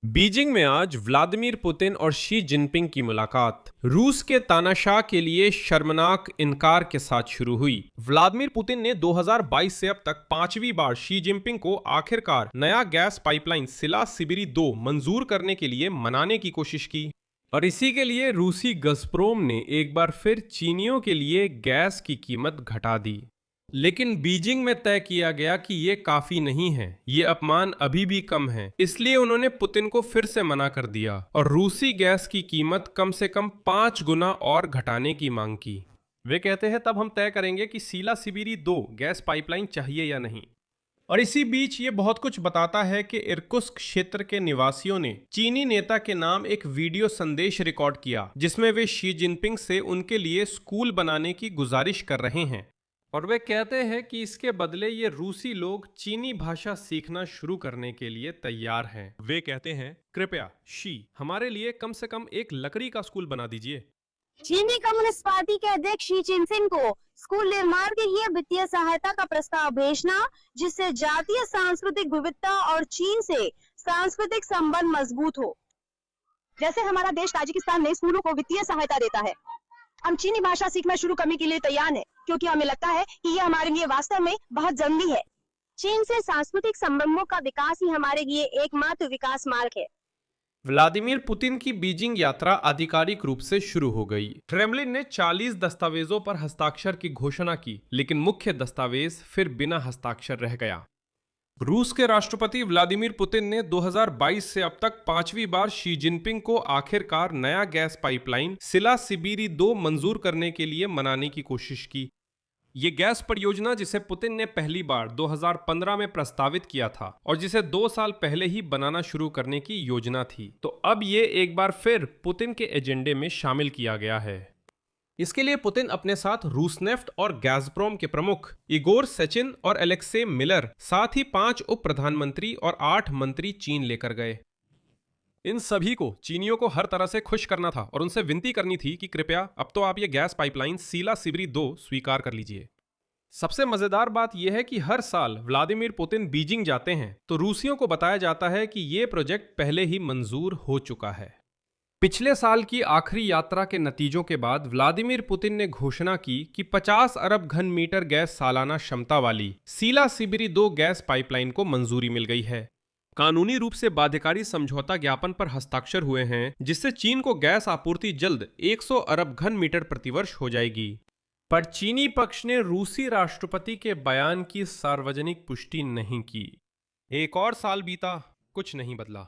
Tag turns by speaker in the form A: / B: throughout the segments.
A: Beijing में आज Vladimir Putin और शी जिनपिंग की मुलाकात रूस के तानाशाह के लिए शर्मनाक इनकार के साथ शुरू हुई। व्लादिमीर पुतिन ने 2022 से अब तक 5वीं बार शी जिनपिंग को आखिरकार नया गैस पाइपलाइन सिला सिबिरी 2 मंजूर करने के लिए मनाने की कोशिश की और इसी के लिए रूसी गज़प्रोम ने एक बार फिर चीनियों के लिए गैस की कीमत घटा दी। लेकिन बीजिंग में तय किया गया कि ये काफी नहीं है, ये अपमान अभी भी कम है। इसलिए उन्होंने पुतिन को फिर से मना कर दिया और रूसी गैस की कीमत कम से कम 5 गुना और घटाने की मांग की। वे कहते हैं तब हम तय करेंगे कि सीला सिबिरी 2 गैस पाइपलाइन चाहिए या नहीं। और इसी बीच ये बहुत कुछ बताता है कि इरकुत्स्क क्षेत्र के निवासियों ने चीनी नेता के नाम एक वीडियो संदेश रिकॉर्ड किया जिसमें वे शी जिनपिंग से उनके लिए स्कूल बनाने की गुजारिश कर रहे हैं और वे कहते हैं कि इसके बदले ये रूसी लोग चीनी भाषा सीखना शुरू करने के लिए तैयार हैं। वे कहते हैं कृपया शी हमारे लिए कम से कम एक लकड़ी का स्कूल बना दीजिए।
B: चीनी कम्युनिस्ट पार्टी के अध्यक्ष शी जिनपिंग को स्कूल निर्माण के लिए वित्तीय सहायता का प्रस्ताव भेजना जिससे जातीय सांस्कृतिक विविधता और चीन से सांस्कृतिक संबंध मजबूत हो। जैसे हमारा देश ताजिकिस्तान में स्कूलों को वित्तीय सहायता देता है, हम चीनी भाषा सीखना शुरू करने के लिए तैयार हैं क्योंकि हमें लगता है कि यह हमारे लिए वास्तव में बहुत जरूरी है। चीन से सांस्कृतिक संबंधों का विकास ही हमारे लिए एकमात्र विकास मार्ग है।
A: व्लादिमीर पुतिन की बीजिंग यात्रा आधिकारिक रूप से शुरू हो गई। क्रेमलिन ने 40 दस्तावेजों पर हस्ताक्षर की घोषणा की, लेकिन मुख्य दस्तावेज फिर बिना हस्ताक्षर रह गया। रूस के राष्ट्रपति व्लादिमीर पुतिन ने 2022 से अब तक 5वीं बार शी जिनपिंग को आखिरकार नया गैस पाइपलाइन सिला सिबिरी 2 मंजूर करने के लिए मनाने की कोशिश की। ये गैस परियोजना जिसे पुतिन ने पहली बार 2015 में प्रस्तावित किया था और जिसे 2 साल पहले ही बनाना शुरू करने की योजना थी, तो अब ये एक बार फिर पुतिन के एजेंडे में शामिल किया गया है। इसके लिए पुतिन अपने साथ रूसनेफ्ट और गैज़प्रोम के प्रमुख इगोर सेचिन और एलेक्से मिलर, साथ ही 5 उप प्रधानमंत्री और 8 मंत्री चीन लेकर गए। इन सभी को चीनियों को हर तरह से खुश करना था और उनसे विनती करनी थी कि कृपया अब तो आप ये गैस पाइपलाइन सीला सिबिरी 2 स्वीकार कर लीजिए। सबसे मजेदार बात यह है कि हर साल व्लादिमीर पुतिन बीजिंग जाते हैं तो रूसियों को बताया जाता है कि ये प्रोजेक्ट पहले ही मंजूर हो चुका है। पिछले साल की आखिरी यात्रा के नतीजों के बाद व्लादिमीर पुतिन ने घोषणा की कि 50 अरब घन मीटर गैस सालाना क्षमता वाली सीला सिबिरी 2 गैस पाइपलाइन को मंजूरी मिल गई है। कानूनी रूप से बाध्यकारी समझौता ज्ञापन पर हस्ताक्षर हुए हैं जिससे चीन को गैस आपूर्ति जल्द 100 अरब घन मीटर प्रतिवर्ष हो जाएगी। पर चीनी पक्ष ने रूसी राष्ट्रपति के बयान की सार्वजनिक पुष्टि नहीं की। एक और साल बीता, कुछ नहीं बदला।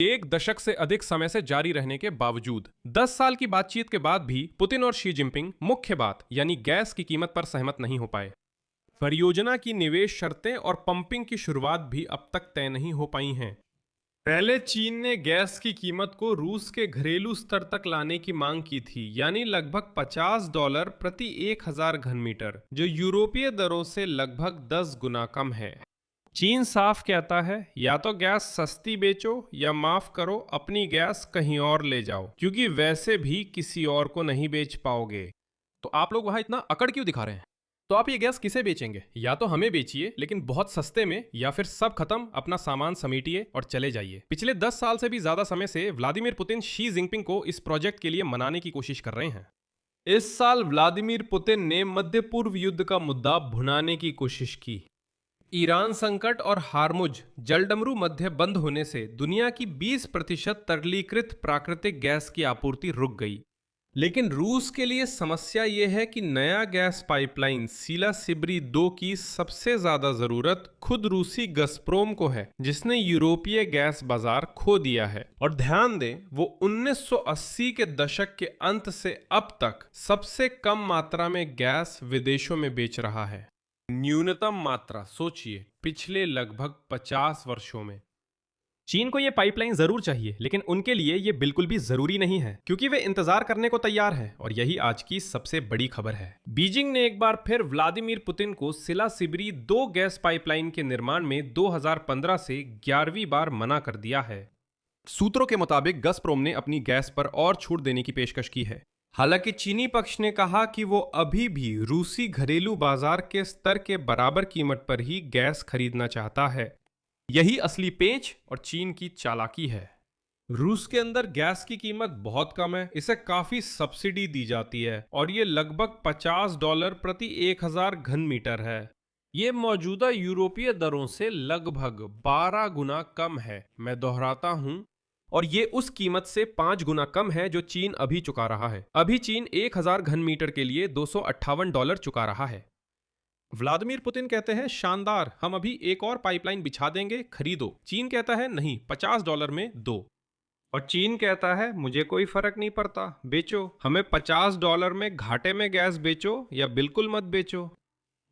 A: 1 दशक से अधिक समय से जारी रहने के बावजूद 10 साल की बातचीत के बाद भी पुतिन और शी जिनपिंग मुख्य बात यानी गैस की कीमत पर सहमत नहीं हो पाए। परियोजना की निवेश शर्तें और पंपिंग की शुरुआत भी अब तक तय नहीं हो पाई हैं। पहले चीन ने गैस की कीमत को रूस के घरेलू स्तर तक लाने की मांग की थी, यानी लगभग $50 प्रति 1000 घन मीटर, जो यूरोपीय दरों से लगभग 10 गुना कम है। चीन साफ कहता है या तो गैस सस्ती बेचो या माफ करो अपनी गैस कहीं और ले जाओ, क्योंकि वैसे भी किसी और को नहीं बेच पाओगे। तो आप लोग वहां इतना अकड़ क्यों दिखा रहे हैं? तो आप ये गैस किसे बेचेंगे? या तो हमें बेचिए लेकिन बहुत सस्ते में, या फिर सब खत्म, अपना सामान समेटिए और चले जाइए। पिछले 10 साल से भी ज्यादा समय से व्लादिमीर पुतिन शी जिनपिंग को इस प्रोजेक्ट के लिए मनाने की कोशिश कर रहे हैं। इस साल व्लादिमीर पुतिन ने मध्य पूर्व युद्ध का मुद्दा भुनाने की कोशिश की। ईरान संकट और हार्मुज जलडमरू मध्य बंद होने से दुनिया की 20% तरलीकृत प्राकृतिक गैस की आपूर्ति रुक गई। लेकिन रूस के लिए समस्या यह है कि नया गैस पाइपलाइन सीला सिबिरी 2 की सबसे ज्यादा जरूरत खुद रूसी गज़प्रोम को है, जिसने यूरोपीय गैस बाजार खो दिया है। और ध्यान दें, वो 1980 के दशक के अंत से अब तक सबसे कम मात्रा में गैस विदेशों में बेच रहा है। न्यूनतम मात्रा सोचिए, पिछले लगभग 50 वर्षों में। चीन को यह पाइपलाइन जरूर चाहिए, लेकिन उनके लिए यह बिल्कुल भी जरूरी नहीं है क्योंकि वे इंतजार करने को तैयार हैं। और यही आज की सबसे बड़ी खबर है। बीजिंग ने एक बार फिर व्लादिमीर पुतिन को सिला सिबिरी 2 गैस पाइपलाइन के निर्माण में 2015 से 11वीं बार मना कर दिया है। सूत्रों के मुताबिक गज़प्रोम ने अपनी गैस पर और छूट देने की पेशकश की है। हालांकि चीनी पक्ष ने कहा कि वो अभी भी रूसी घरेलू बाजार के स्तर के बराबर कीमत पर ही गैस खरीदना चाहता है। यही असली पेंच और चीन की चालाकी है। रूस के अंदर गैस की कीमत बहुत कम है, इसे काफी सब्सिडी दी जाती है और ये लगभग $50 प्रति 1000 घन मीटर है। ये मौजूदा यूरोपीय दरों से लगभग 12 गुना कम है। मैं दोहराता हूं, और ये उस कीमत से 5 गुना कम है जो चीन अभी चुका रहा है। अभी चीन 1000 घन मीटर के लिए $258 चुका रहा है। व्लादिमीर पुतिन कहते हैं शानदार, हम अभी एक और पाइपलाइन बिछा देंगे, खरीदो। चीन कहता है नहीं, $50 में दो। और चीन कहता है मुझे कोई फर्क नहीं पड़ता, बेचो, हमें $50 में घाटे में गैस बेचो या बिल्कुल मत बेचो।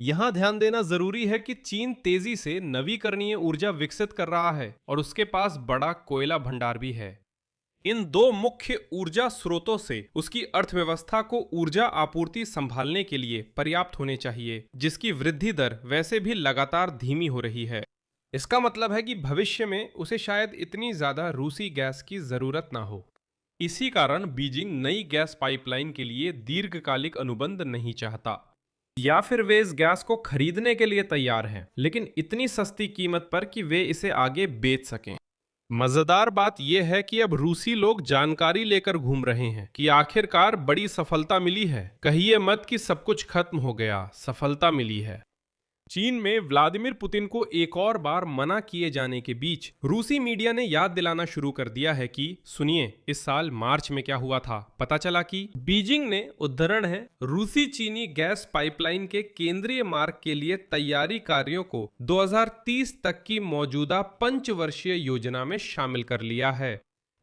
A: यहां ध्यान देना जरूरी है कि चीन तेजी से नवीकरणीय ऊर्जा विकसित कर रहा है और उसके पास बड़ा कोयला भंडार भी है। इन दो मुख्य ऊर्जा स्रोतों से उसकी अर्थव्यवस्था को ऊर्जा आपूर्ति संभालने के लिए पर्याप्त होने चाहिए, जिसकी वृद्धि दर वैसे भी लगातार धीमी हो रही है। इसका मतलब है कि भविष्य में उसे शायद इतनी ज्यादा रूसी गैस की जरूरत ना हो। इसी कारण बीजिंग नई गैस पाइपलाइन के लिए दीर्घकालिक अनुबंध नहीं चाहता, या फिर वे इस गैस को खरीदने के लिए तैयार हैं, लेकिन इतनी सस्ती कीमत पर कि वे इसे आगे बेच सकें। मजेदार बात यह है कि अब रूसी लोग जानकारी लेकर घूम रहे हैं कि आखिरकार बड़ी सफलता मिली है। कहिए मत कि सब कुछ खत्म हो गया, सफलता मिली है। चीन में व्लादिमीर पुतिन को एक और बार मना किए जाने के बीच रूसी मीडिया ने याद दिलाना शुरू कर दिया है कि सुनिए, इस साल मार्च में क्या हुआ था। पता चला कि बीजिंग ने, उद्धरण है, रूसी चीनी गैस पाइपलाइन के केंद्रीय मार्ग के लिए तैयारी कार्यों को 2030 तक की मौजूदा पंचवर्षीय योजना में शामिल कर लिया है।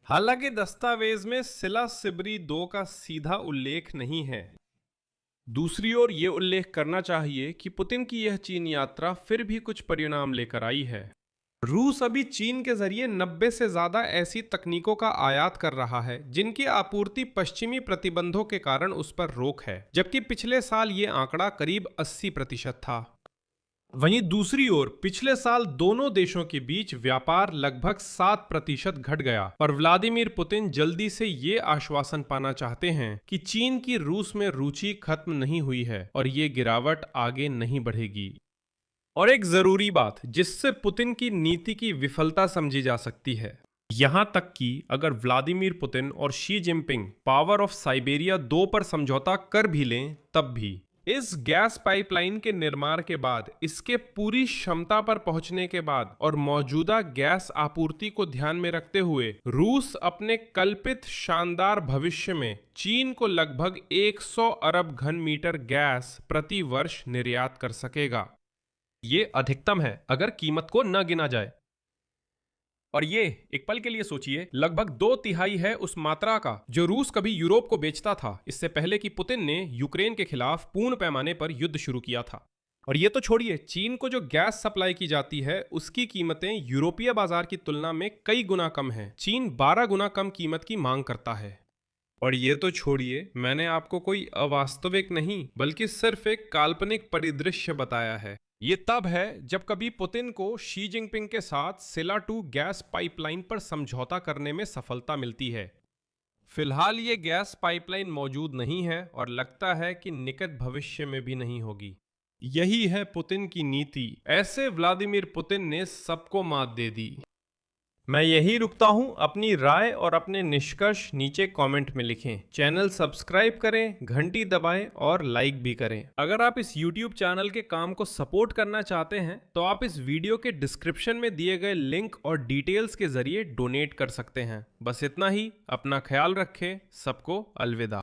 A: हालांकि दस्तावेज में सिला सिबरी 2 का सीधा उल्लेख नहीं है। दूसरी ओर ये उल्लेख करना चाहिए कि पुतिन की यह चीन यात्रा फिर भी कुछ परिणाम लेकर आई है। रूस अभी चीन के जरिए 90 से ज्यादा ऐसी तकनीकों का आयात कर रहा है जिनकी आपूर्ति पश्चिमी प्रतिबंधों के कारण उस पर रोक है, जबकि पिछले साल ये आंकड़ा करीब 80% था। वहीं दूसरी ओर पिछले साल दोनों देशों के बीच व्यापार लगभग 7% घट गया और व्लादिमीर पुतिन जल्दी से ये आश्वासन पाना चाहते हैं कि चीन की रूस में रुचि खत्म नहीं हुई है और ये गिरावट आगे नहीं बढ़ेगी। और एक जरूरी बात जिससे पुतिन की नीति की विफलता समझी जा सकती है, यहां तक कि अगर व्लादिमीर पुतिन और Xi Jinping power of Siberia 2 पर समझौता कर भी लें, तब भी इस गैस पाइपलाइन के निर्माण के बाद, इसके पूरी क्षमता पर पहुंचने के बाद और मौजूदा गैस आपूर्ति को ध्यान में रखते हुए रूस अपने कल्पित शानदार भविष्य में चीन को लगभग 100 अरब घन मीटर गैस प्रति वर्ष निर्यात कर सकेगा। ये अधिकतम है अगर कीमत को न गिना जाए। और ये एक पल के लिए सोचिए, लगभग 2/3 है उस मात्रा का जो रूस कभी यूरोप को बेचता था, इससे पहले कि पुतिन ने यूक्रेन के खिलाफ पूर्ण पैमाने पर युद्ध शुरू किया था। और ये तो छोड़िए, चीन को जो गैस सप्लाई की जाती है उसकी कीमतें यूरोपीय बाजार की तुलना में कई गुना कम है। चीन 12 गुना कम कीमत की मांग करता है। और ये तो छोड़िए, मैंने आपको कोई अवास्तविक नहीं बल्कि सिर्फ एक काल्पनिक परिदृश्य बताया है। ये तब है जब कभी पुतिन को शी जिनपिंग के साथ सिला 2 गैस पाइपलाइन पर समझौता करने में सफलता मिलती है। फिलहाल ये गैस पाइपलाइन मौजूद नहीं है और लगता है कि निकट भविष्य में भी नहीं होगी। यही है पुतिन की नीति। ऐसे व्लादिमीर पुतिन ने सबको मात दे दी। मैं यही रुकता हूं। अपनी राय और अपने निष्कर्ष नीचे कमेंट में लिखें। चैनल सब्सक्राइब करें, घंटी दबाएं और लाइक भी करें। अगर आप इस YouTube चैनल के काम को सपोर्ट करना चाहते हैं तो आप इस वीडियो के डिस्क्रिप्शन में दिए गए लिंक और डिटेल्स के जरिए डोनेट कर सकते हैं। बस इतना ही। अपना ख्याल रखें। सबको अलविदा।